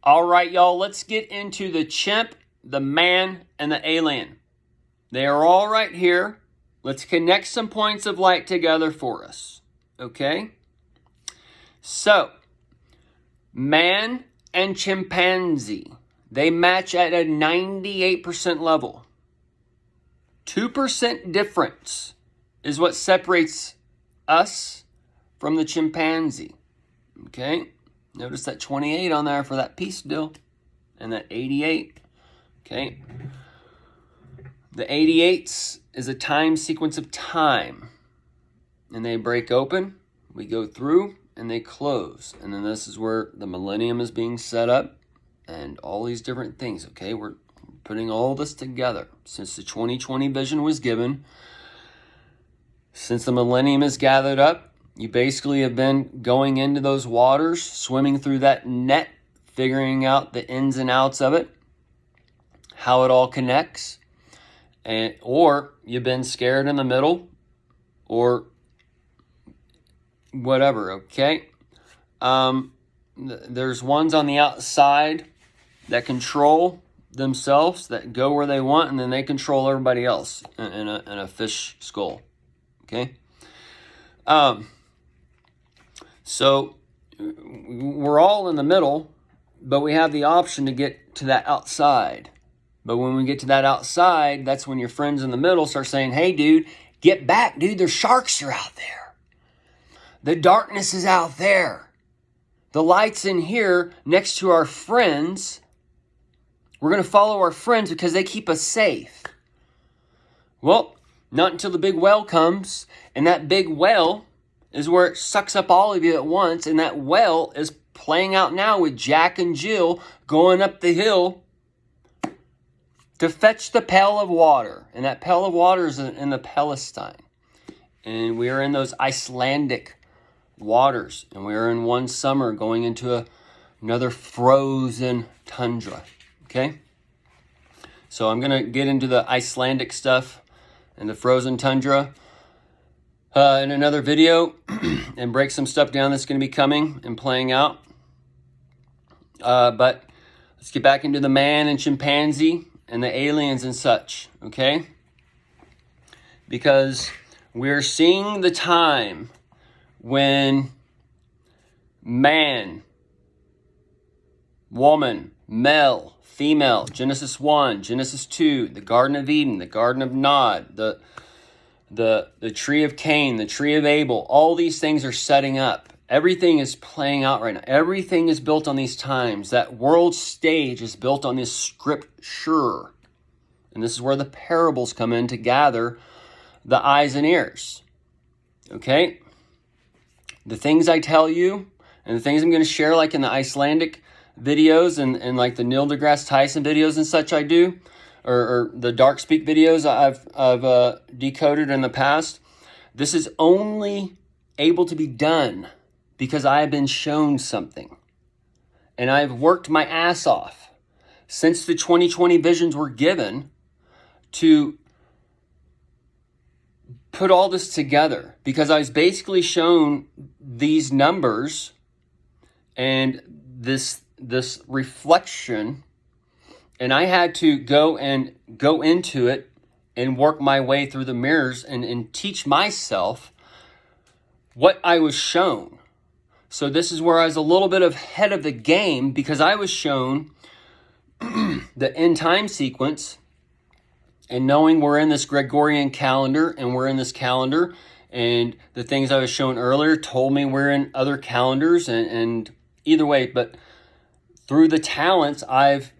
All right, y'all, let's get into the chimp, the man, and the alien. They are all right here. Let's connect some points of light together for us, okay? So, man and chimpanzee, they match at a 98% level. 2% difference is what separates us from the chimpanzee, okay? Notice that 28 on there for that peace deal, and that 88, okay? The 88s is a time sequence of time, and they break open, we go through, and they close. And then this is where the millennium is being set up, and all these different things, okay? We're putting all this together. Since the 2020 vision was given, since the millennium is gathered up, you basically have been going into those waters, swimming through that net, figuring out the ins and outs of it, how it all connects, or you've been scared in the middle, or whatever, okay? There's ones on the outside that control themselves, that go where they want, and then they control everybody else in a fish skull, okay? So we're all in the middle, but we have the option to get to that outside. But when we get to that outside, that's when your friends in the middle start saying, hey, dude, get back, dude. There's sharks are out there. The darkness is out there. The light's in here next to our friends. We're going to follow our friends because they keep us safe. Well, not until the big whale comes, and that big whale is where it sucks up all of you at once, and that whale is playing out now with Jack and Jill going up the hill to fetch the pail of water. And that pail of water is in the Palestine. And we are in those Icelandic waters. And we are in one summer going into another frozen tundra. Okay? So I'm going to get into the Icelandic stuff and the frozen tundra in another video and break some stuff down that's going to be coming and playing out. But let's get back into the man and chimpanzee and the aliens and such, okay? Because we're seeing the time when man, woman, male, female, Genesis 1, Genesis 2, the Garden of Eden, the Garden of Nod, the tree of Cain, the tree of Abel, all these things are setting up. Everything is playing out right now. Everything is built on these times. That world stage is built on this scripture. And this is where the parables come in to gather the eyes and ears. Okay? The things I tell you and the things I'm going to share, like in the Icelandic videos and like the Neil deGrasse Tyson videos and such I do, or the Dark Speak videos I've decoded in the past, this is only able to be done because I have been shown something. And I've worked my ass off since the 2020 visions were given to put all this together, because I was basically shown these numbers and this reflection, and I had to go into it and work my way through the mirrors and teach myself what I was shown. So this is where I was a little bit ahead of the game, because I was shown the end time sequence, and knowing we're in this Gregorian calendar and we're in this calendar, and the things I was shown earlier told me we're in other calendars, and either way, but through the talents I've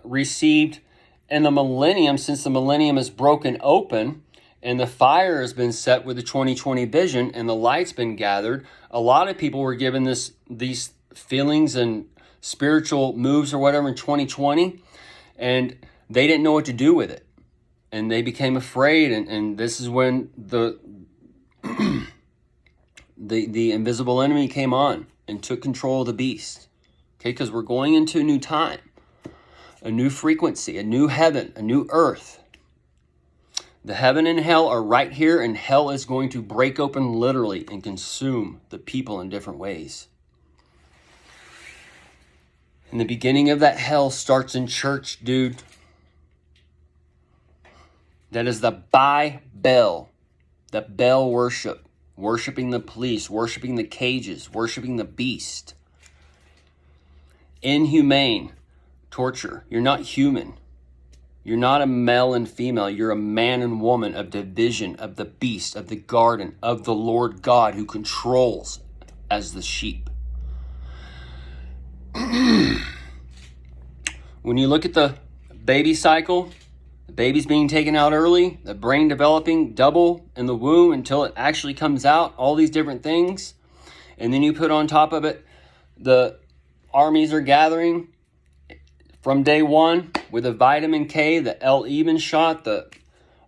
received in the millennium, since the millennium is broken open and the fire has been set with the 2020 vision and the light's been gathered, a lot of people were given these feelings and spiritual moves or whatever in 2020, and they didn't know what to do with it. And they became afraid, and this is when the invisible enemy came on and took control of the beast. Okay, because we're going into a new time, a new frequency, a new heaven, a new earth. The heaven and hell are right here, and hell is going to break open literally and consume the people in different ways. And the beginning of that hell starts in church, dude. That is the Bible. The Bell worship. Worshiping the police. Worshiping the cages. Worshiping the beast. Inhumane. Torture. You're not human. You're not a male and female. You're a man and woman of division, of the beast, of the garden, of the Lord God who controls as the sheep. When you look at the baby cycle, the baby's being taken out early, the brain developing double in the womb until it actually comes out, all these different things. And then you put on top of it, the armies are gathering from day one with the vitamin K, the L-even shot,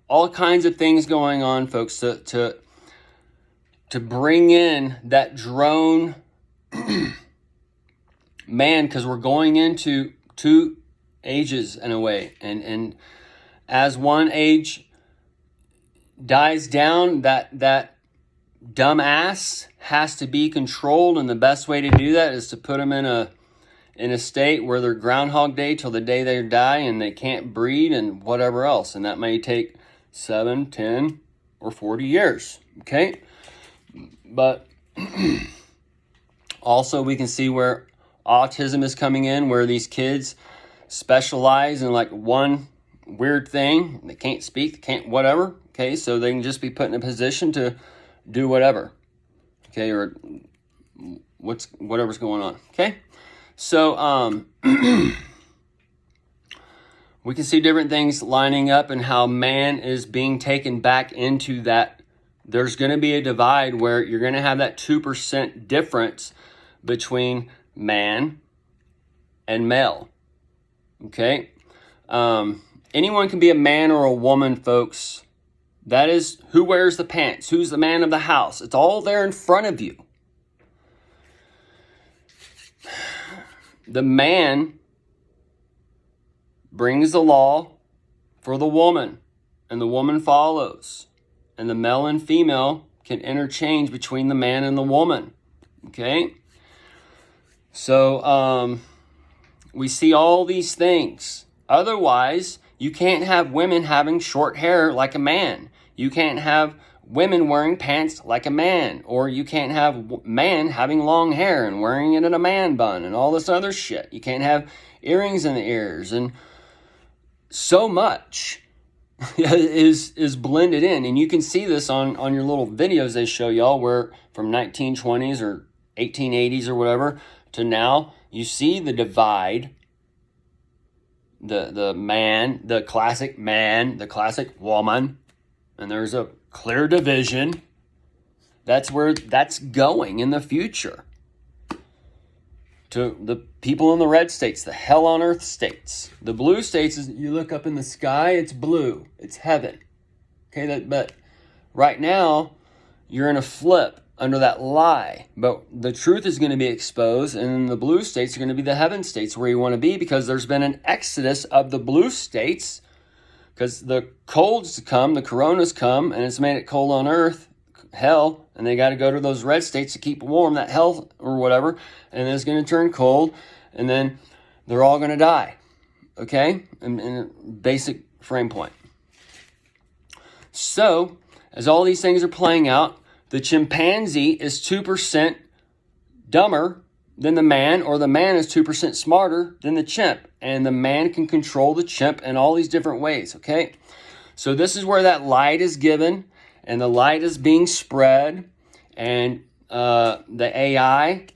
all kinds of things going on, folks, to bring in that drone man, because we're going into two ages in a way. And as one age dies down, that dumbass has to be controlled. And the best way to do that is to put them in a state where they're Groundhog Day till the day they die and they can't breed and whatever else. And that may take 7, 10, or 40 years. Okay? But also we can see where autism is coming in, where these kids specialize in like one weird thing. They can't speak, they can't whatever. Okay? So they can just be put in a position to do whatever. Okay? Or whatever's going on. Okay? So, we can see different things lining up and how man is being taken back into that. There's going to be a divide where you're going to have that 2% difference between man and male. Okay? Anyone can be a man or a woman, folks. That is who wears the pants, who's the man of the house. It's all there in front of you. The man brings the law for the woman, and the woman follows. And the male and female can interchange between the man and the woman. Okay? So, we see all these things. Otherwise, you can't have women having short hair like a man. You can't have women wearing pants like a man, or you can't have man having long hair and wearing it in a man bun and all this other shit. You can't have earrings in the ears, and so much is blended in. And you can see this on your little videos they show y'all, where from 1920s or 1880s or whatever to now, you see the divide. The man, the classic man, the classic woman, and there's a clear division. That's where that's going in the future. To the people in the red states, the hell on earth states. The blue states is you look up in the sky, it's blue. It's heaven. Okay, but right now you're in a flip under that lie. But the truth is going to be exposed, and the blue states are going to be the heaven states where you want to be, because there's been an exodus of the blue states. Because the cold's come, the corona's come, and it's made it cold on earth, hell, and they got to go to those red states to keep warm, that hell or whatever, and then it's going to turn cold, and then they're all going to die, okay, in a basic frame point. So, as all these things are playing out, the chimpanzee is 2% dumber than the man, or the man is 2% smarter than the chimp. And the man can control the chimp in all these different ways, okay? So this is where that light is given, and the light is being spread, and the AI,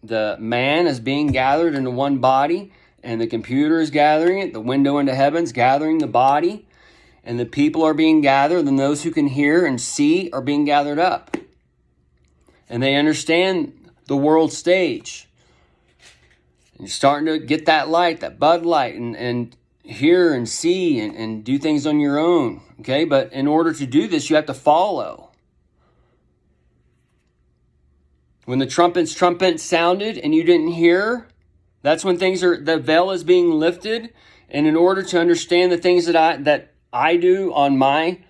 the man is being gathered into one body, and the computer is gathering it, the window into heaven's gathering the body, and the people are being gathered, and those who can hear and see are being gathered up. And they understand the world stage. And you're starting to get that light, that Bud Light, and hear and see and do things on your own. Okay, but in order to do this, you have to follow. When the trumpet sounded and you didn't hear, that's when the veil is being lifted. And in order to understand the things that I do on my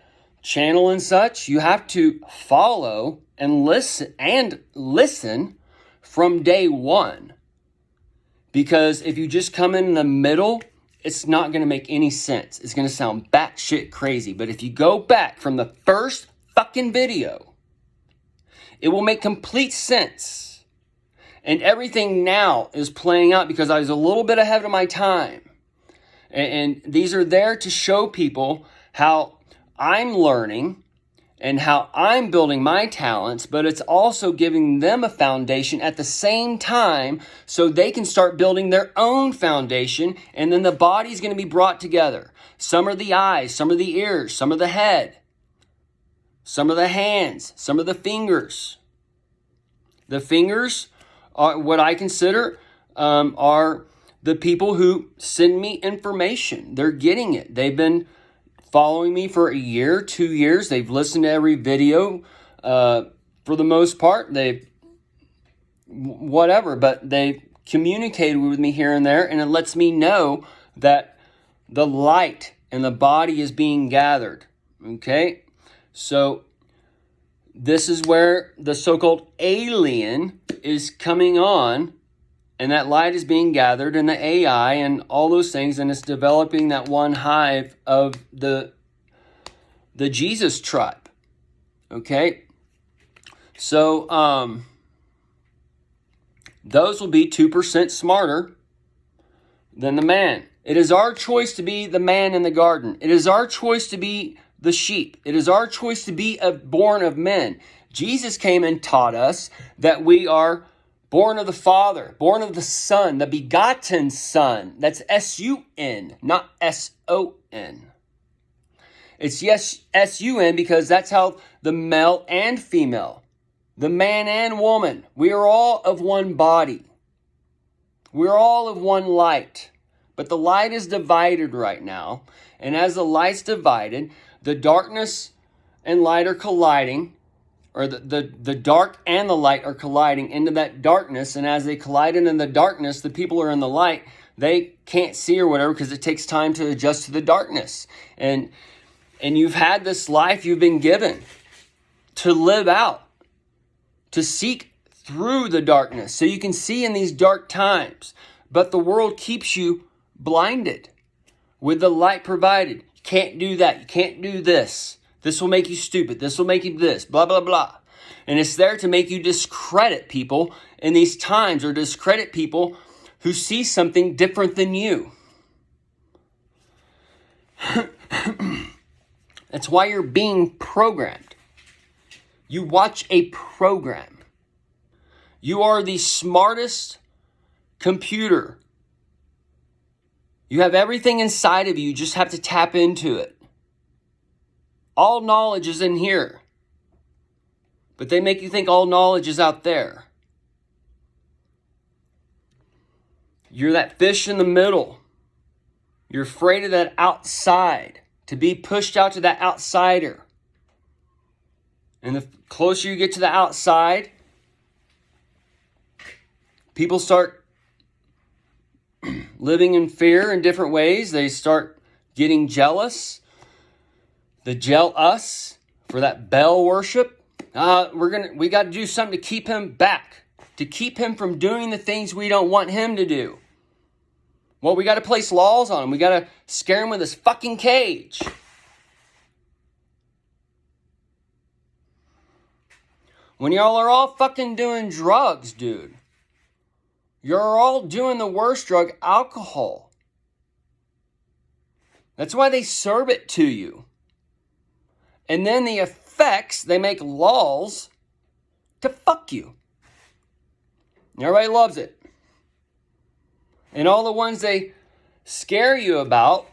channel and such, you have to follow and listen from day one. Because if you just come in the middle, it's not going to make any sense. It's going to sound batshit crazy. But if you go back from the first fucking video, it will make complete sense. And everything now is playing out because I was a little bit ahead of my time. And these are there to show people how I'm learning and how I'm building my talents, but it's also giving them a foundation at the same time so they can start building their own foundation, and then the body's going to be brought together. Some are the eyes, some are the ears, some are the head, some are the hands, some are the fingers. The fingers are what I consider are the people who send me information. They're getting it. They've been following me for a year, 2 years. They've listened to every video. For the most part, they've communicated with me here and there, and it lets me know that the light and the body is being gathered. Okay? So this is where the so-called alien is coming on, and that light is being gathered in the AI and all those things, and it's developing that one hive of the Jesus tribe. Okay? So those will be 2% smarter than the man. It is our choice to be the man in the garden. It is our choice to be the sheep. It is our choice to be born of men. Jesus came and taught us that we are born of the Father, born of the Son, the begotten Son. That's S-U-N, not S-O-N. It's yes, S-U-N, because that's how the male and female, the man and woman, we are all of one body. We're all of one light. But the light is divided right now. And as the light's divided, the darkness and light are colliding, or the dark and the light are colliding into that darkness. And as they collide into the darkness, the people who are in the light, they can't see or whatever because it takes time to adjust to the darkness. And you've had this life you've been given to live out, to seek through the darkness so you can see in these dark times. But the world keeps you blinded with the light provided. You can't do that. You can't do this. This will make you stupid. This will make you this, blah, blah, blah. And it's there to make you discredit people in these times, or discredit people who see something different than you. That's why you're being programmed. You watch a program. You are the smartest computer. You have everything inside of you. You just have to tap into it. All knowledge is in here. But they make you think all knowledge is out there. You're that fish in the middle. You're afraid of that outside, to be pushed out to that outsider. And the closer you get to the outside, people start living in fear in different ways. They start getting jealous. The jealous for that Baal worship. We got to do something to keep him back, to keep him from doing the things we don't want him to do. Well, we got to place laws on him. We got to scare him with his fucking cage. When y'all are all fucking doing drugs, dude. You're all doing the worst drug, alcohol. That's why they serve it to you. And then the effects, they make laws to fuck you. Everybody loves it. And all the ones they scare you about,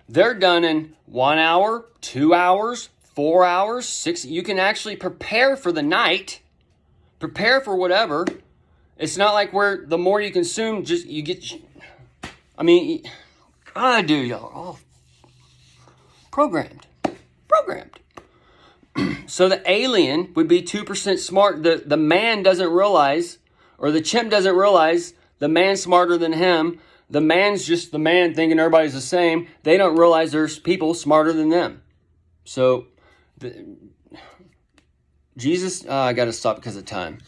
they're done in 1 hour, 2 hours, 4 hours, 6. You can actually prepare for the night. Prepare for whatever. It's not like where the more you consume, just you get. I mean, I do, y'all are all programmed. So the alien would be 2% smart. The man doesn't realize, or the chimp doesn't realize, the man's smarter than him. The man's just the man thinking everybody's the same. They don't realize there's people smarter than them. So, Jesus, I got to stop because of time.